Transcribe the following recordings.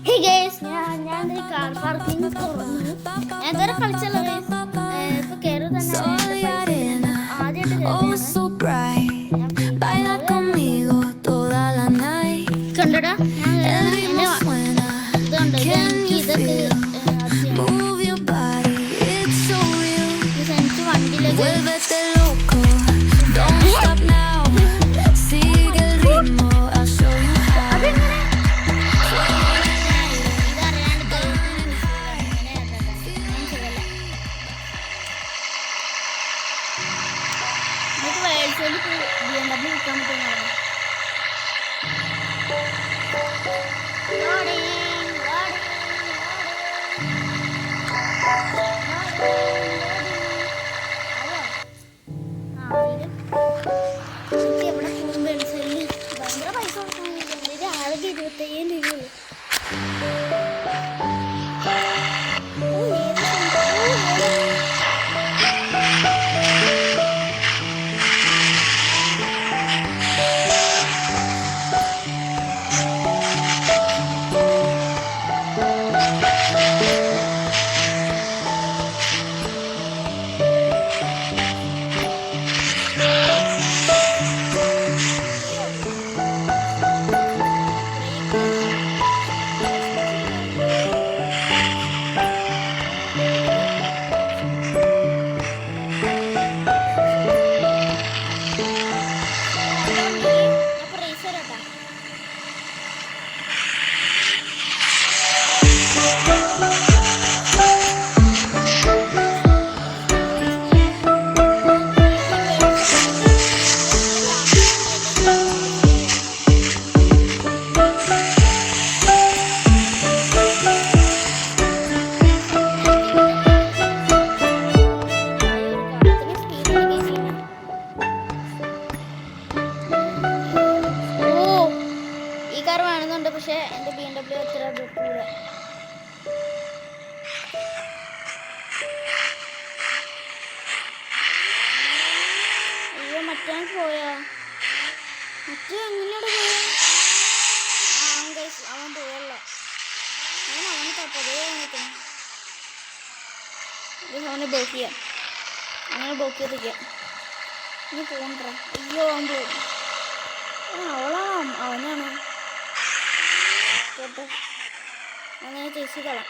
Hey guys, ഞാൻ car parking തുറന്നു. ഞാൻ ഇതുവരെ കളിച്ചല്ലോ ഗൈസ്. ഇപ്പൊ കയറി തന്നെ ആദ്യമായിട്ട് കണ്ടടാ. ഇതുണ്ട് ഇതൊക്കെ വണ്ടിയിലേക്ക് ഭയങ്കര പൈസ കൊടുക്കണം. ആകെ 25,000 രൂപയുള്ളൂ. പക്ഷെ എൻ്റെ BMW അത്ര കിട്ടൂല. അയ്യോ മറ്റേ പോയാ മറ്റേ എങ്ങനെയാണ് പോയാ? അവൻ പോയല്ലോ. അവന് തപ്പതേ നിൽക്കണം. അവനെ ബ്ലോക്ക് ചെയ്യാം. അങ്ങനെ ബ്ലോക്ക് ചെയ്തിരിക്കാം. ഇനി പോകണ്ട. അയ്യോ അവൻ പോകും. അവനാണോ കേട്ടോ? അങ്ങനെ ചേച്ചി കളാം.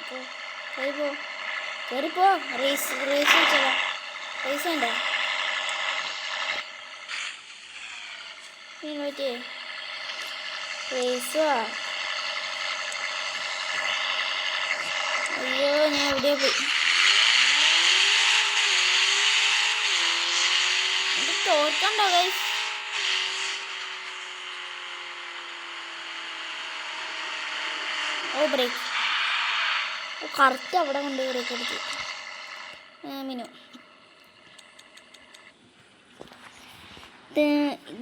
കയറിപ്പോ റേസ് വെച്ചാ പൈസ ഉണ്ടോ? പറ്റേ റേസോ? അയ്യോ ഞാൻ എവിടെയാ പോയി? ഇത് തോറ്റണ്ടോ ഗൈസ്? ഓ ബ്രേക്ക് കറക്റ്റ് അവിടെ കൊണ്ട് ബ്രേക്ക് എടുത്തു. മിനു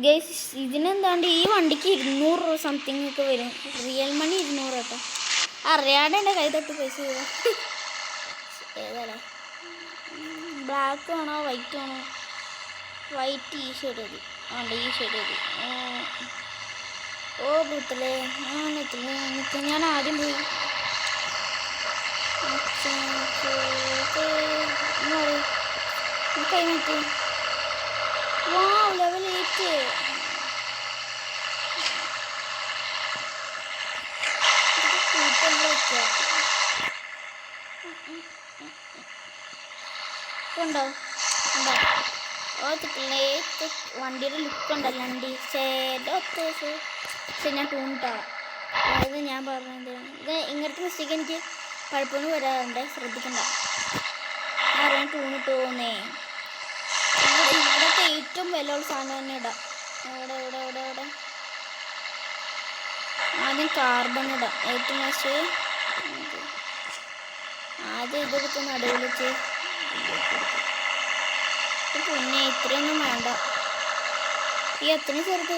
ഗൈസ് ഇതിനെന്താണ്ട് ഈ വണ്ടിക്ക് 200 രൂപ സംതിങ് ഒക്കെ വരും. റിയൽ മണി 200 കേട്ടോ. അറിയാണ്ട് എൻ്റെ കൈ തൊട്ട് പൈസ ചെയ്താ. ഏതാടാ ബ്ലാക്ക് ആണോ വൈറ്റ് ആണോ? വൈറ്റ് ഈ ഷർട്ട് മതി. ആണ്ട് ഈ ഷർട്ട് മതി. ഓ ബുത്തലേ ഞാൻ ആദ്യം പോയി. കൈ മാറ്റി. വാ ലെവൽ 8. ഉണ്ടോ ഉണ്ടോ? വണ്ടിയുടെ ലുക്ക് ഉണ്ടല്ലോ. വണ്ടി പക്ഷെ ഞാൻ ടൂണിട്ടാണ്. അതായത് ഞാൻ പറഞ്ഞത് ഇത് ഇങ്ങനത്തെ മിസ്റ്റേക്ക് എനിക്ക് പലപ്പോഴും വരാറുണ്ട്. ശ്രദ്ധിക്കണ്ട. ഞാൻ ടൂണിട്ട് പോകുന്നേ. ഇവിടത്തെ ഏറ്റവും വിലയുള്ള സാധനം തന്നെ ഇടാം. എവിടെ ആദ്യം കാർബൺ ഇടാം. ഏറ്റവും മോശം ആദ്യം ഇതെടുത്ത് നടുവിൽ വെച്ച്. പിന്നെ ഇത്രയൊന്നും വേണ്ട. ഈ അത്രയും ചെറുത്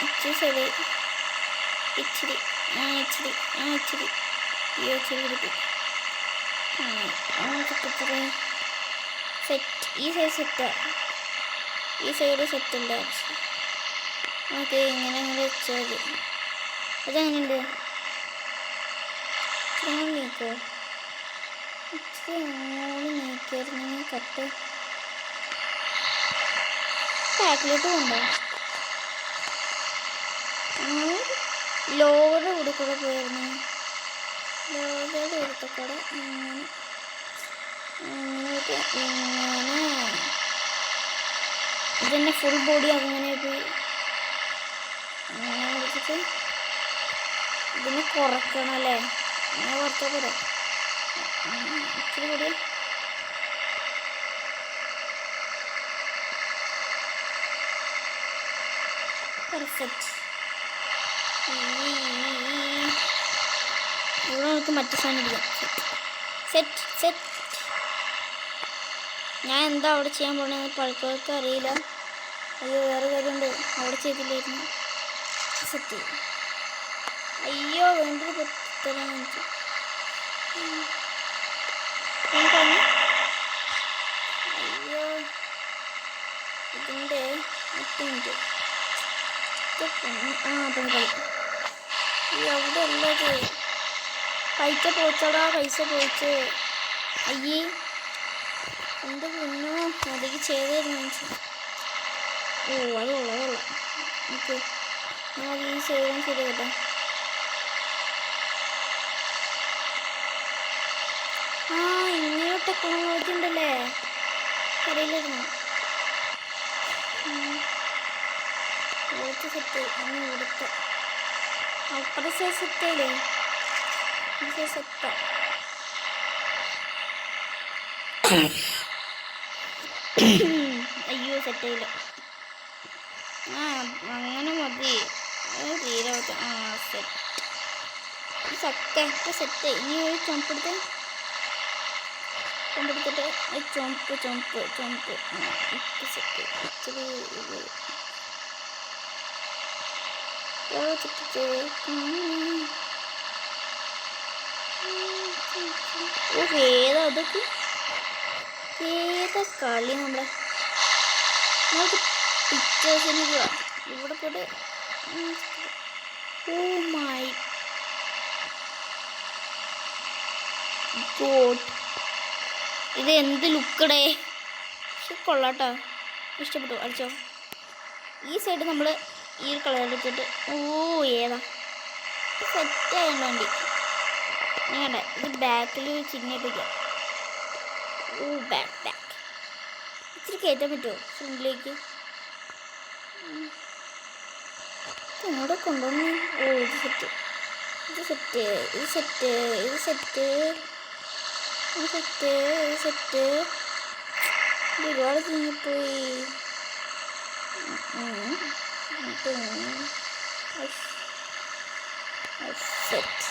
ഇച്ചിരി ശരി. ഇച്ചിരി പിടിപ്പിക്കും. സെറ്റ്. ഈ സൈഡ് സെറ്റാ. ഈ സൈഡ് സെറ്റല്ല. ഓക്കെ ഇങ്ങനെ അങ്ങനെ വെച്ചാൽ മതി. അതെങ്ങനെയുണ്ട്? ഇങ്ങനെ നീക്കോ? ഇച്ചിരി അങ്ങോട്ട് നീക്കിയായിരുന്നെങ്കിൽ കട്ട് ബാക്കിലോട്ട് കൊണ്ടോ. ലോവറുടെ കൂടെ കൂടെ പോയിരുന്നു. ലോവറുടെ കൂടെ കൂടെ ഇങ്ങനെ അങ്ങോട്ട് ഇങ്ങനെ ഇതിൻ്റെ ഫുൾ ബോഡി അങ്ങനെ പോയി അങ്ങനെ പിടിച്ചിട്ട് ഇതിനെ കുറക്കണം അല്ലേ? അങ്ങനെ കുറച്ചാൽ പോരാ, ഇച്ചിരി കൂടി. പെർഫെക്റ്റ്. ഇവിടെ നമുക്ക് മറ്റു സാധനം ഇടിക്കാം. Set set. ഞാൻ എന്താ അവിടെ ചെയ്യാൻ പോകണമെന്ന് പഴക്കവർക്ക് അറിയില്ല. അയ്യോ വേറെ കാര്യമുണ്ട്, അവിടെ ചെയ്തില്ലായിരുന്നു. സെറ്റ്. അയ്യോ വേണ്ടത് പത്തരാൻ എനിക്ക് അയ്യോ ഇതിൻ്റെ 10 മിനിറ്റ് അപ്പം കളി അവിടെ ഉള്ളത്. പൈസ പോച്ചടാ, പൈസ പോയിച്ച്. അയ്യേ എൻ്റെ പൊന്നോ, അതിലേക്ക് ചെയ്തായിരുന്നു മനസ്സിൽ. ഓ അത് കൊള്ളാം, അത് കൊള്ളാം. ഓക്കെ ഞാൻ അത് ഈ ചെയ്താൽ ശരി കേട്ടോ. ആ ഇങ്ങനെ ടെക്നോളജി ഉണ്ടല്ലേ, അറിയില്ലായിരുന്നു. ഇവിടുത്തെ സെറ്റ് അങ്ങനെ ഇവിടുത്തെ അപ്പുറത്തെ സെറ്റല്ലേ, സെറ്റാ. അയ്യോ സെറ്റായില്ല. ആ അങ്ങനെ മതി, തീരെ ആ സെറ്റ് സെറ്റ് സെറ്റ്. ഇനി ഒരു ചുമപ്പെടുത്ത് ചുമപ്പെടുത്തിട്ട് ചുമപ്പ് ചുമപ്പ് ചുമപ്പ് ഇപ്പം സെറ്റ്. ഇച്ചിരി ഏതാ അതൊക്കെ, ഏതാ കളി നമ്മളെ. നമുക്ക് പിക്ചേഴ്സിന് പോവാം. ഇവിടെ പോയിട്ട് ഓ മൈ ഗോഡ്, ഇത് എന്ത് ലുക്കടേ. പക്ഷെ കൊള്ളാട്ടോ, ഇഷ്ടപ്പെട്ടു. അടിച്ചോ. ഈ സൈഡ് നമ്മൾ ഈ ഒരു കളർ എടുത്തിട്ട് ഓ ഏതാ സെറ്റായതുകൊണ്ട് വണ്ടി ഞാൻ കണ്ടേ. ഇത് ബാക്കിൽ ചിഹ്നിട്ട് വയ്ക്കാം. ഓ ബാക്ക് ഇച്ചിരി കയറ്റാൻ പറ്റുമോ ഫ്രണ്ടിലേക്ക്? ഇങ്ങോട്ട് കൊണ്ടുവന്നു. ഓ ഇത് സെറ്റ്, ഇത് സെറ്റ്, ഇത് സെറ്റ്, ഇത് സെറ്റ്, ഇത് സെറ്റ്, ഇത് സെറ്റ്. ഇത് ഒരുപാട് ചിങ്ങിപ്പോയി. സെറ്റ്.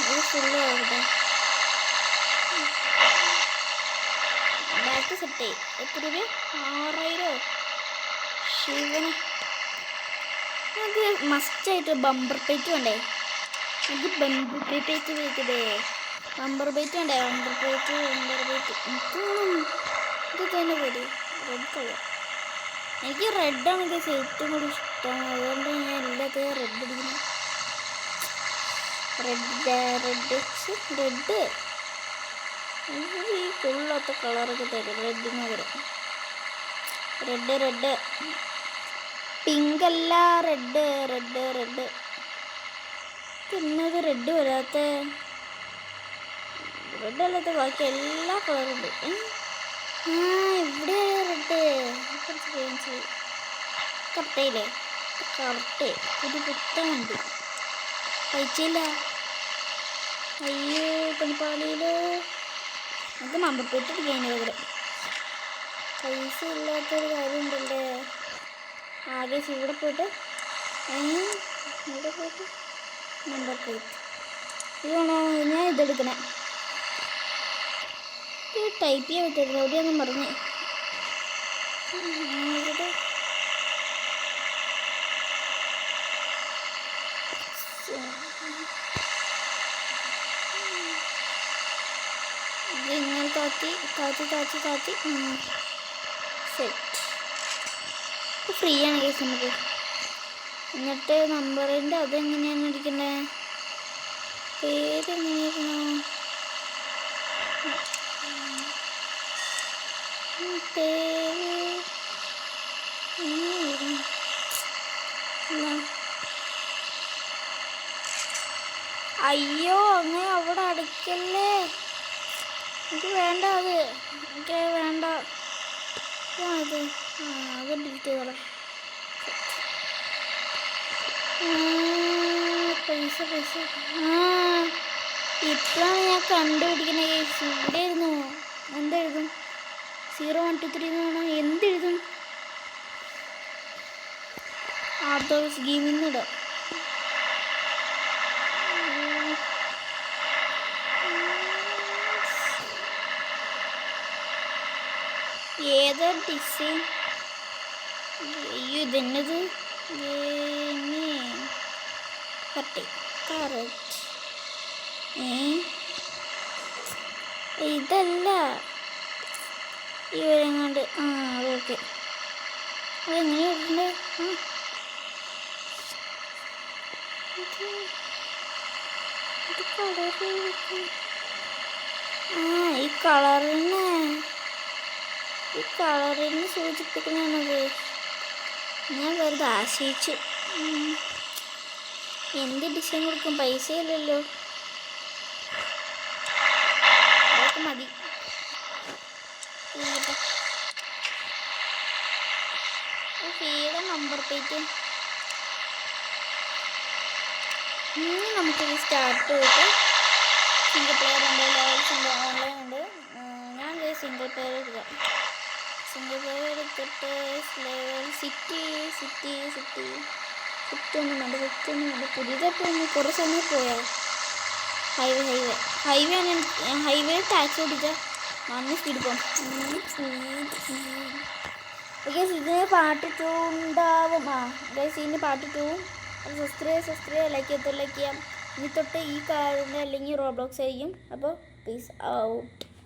ഇത് ഫുള്ള് ആവട്ടെ. ബാക്ക് സെറ്റായി. എത്ര രൂപ? 6000. ശിവന് നമുക്ക് മസ്റ്റായിട്ട് ബമ്പർ പ്ലേറ്റ് വേണ്ടേ? എനിക്ക് ബമ്പർ പ്ലേറ്റ് വെക്കതേ. ബമ്പർ പ്ലേറ്റ് വേണ്ടേ? ബമ്പർ പ്ലേറ്റ് ഇത് തന്നെ പോയി. റെഡ് കളർ എനിക്ക് റെഡാണ് ഏറ്റവും കൂടുതൽ ഇഷ്ടം. അതുകൊണ്ട് ഞാൻ എല്ലാത്തിനും റെഡ് അടിക്കുന്നു. റെഡ് ഈ ഫുള്ളത്തെ കളറൊക്കെ തരും റെഡിന് വരും. റെഡ് പിങ്ക് അല്ല, റെഡ് പിന്നത് റെഡ് വരാത്ത. റെഡ് അല്ലാത്ത ബാക്കി എല്ലാ കളറും ഉണ്ട്. ആ ഇവിടെ റെഡ് കറക്റ്റായില്ലേ? കറക്റ്റ് പുത്തമുണ്ട്. കഴിച്ചില്ല. അയ്യോ പണിപ്പാളിയിലോ. നമുക്ക് മമ്പപ്പെട്ട് അടിക്കാൻ പകരം പൈസ ഇല്ലാത്തൊരു കാര്യമുണ്ടല്ലേ. ആകെ ഇവിടെ പോയിട്ട് നമ്പർ പ്ലേറ്റ് ഇതാണോ? ഞാൻ ഇതെടുക്കണേ. ഇത് ടൈപ്പ് ചെയ്യാൻ പറ്റുന്നത് എവിടെയാണെന്ന് പറഞ്ഞു. ഇതിങ്ങനെ താത്തി സെറ്റ്. ഫ്രീ ആണ് കേസ് നമുക്ക്. എന്നിട്ട് നമ്പറിൻ്റെ അതെങ്ങനെയാണ് അടിക്കണ്ടേ? പേരെങ്ങനെയാണോ? പേര് അയ്യോ അങ്ങനെ അവിടെ അടയ്ക്കല്ലേ. എനിക്ക് വേണ്ട അത്. എനിക്ക് വേണ്ട അത്. അത് ഡിലീറ്റ് ചെയ്തോളാം. പൈസ ഇപ്പോഴാണ് ഞാൻ കണ്ടുപിടിക്കുന്ന കേസ്. ഇവിടെ ആയിരുന്നു. എന്തെഴുതും? 0 1 2 3 എന്ന് വേണം. എന്തെഴുതും? ആർത്തോസ് ഗെയിമിൽ ഇടാം. ഏതാ ഡിസൈൻ? അയ്യോ ഇതെന്നത്? ഇതല്ല ഇവരെങ്ങാണ്ട്. ഓക്കെ. അതെങ്ങനെയുണ്ട്? ഈ കളറിന് സൂചിപ്പിക്കുന്നതാണത്. ഞാൻ വെറുതെ ആശയിച്ചു. എന്ത് ഡിസൈൻ കൊടുക്കും? പൈസയില്ലല്ലോ. അതൊക്കെ മതി. ഏതാ നമ്പർ പ്ലേറ്റ്? നമുക്കിത് സ്റ്റാർട്ട് ചെയ്തിട്ട് സിംഗിൾ പ്ലെയർ ഉണ്ട്, ലെവൽസ് ഉണ്ട്, ഓൺലൈൻ ഉണ്ട്. ഞാൻ സിംഗിൾ പ്ലെയർ എടുക്കാം. സിംഗിൾ പ്ലെയർ എടുത്തിട്ട് ലെവൽ സിറ്റി ഒന്നും വേണ്ട. പുതിയതായിട്ട് കുറേ സമയം പോയാൽ ഹൈവേ ടാക്സി ഓടിച്ചാൽ നല്ല സ്പീഡ് പോകും. ഓക്കെ, ഇതിന് പാർട്ട് 2 ഉണ്ടാവും. ഇതിന് പാർട്ട് 2 സബ്സ്ക്രൈബ് ലൈക്ക് ചെയ്യാം. ഇനി തൊട്ട് ഈ കാർഡിൻ്റെ അല്ലെങ്കിൽ റോബ്ലോക്സ് ആയിരിക്കും. അപ്പോൾ പീസ് ഔട്ട്.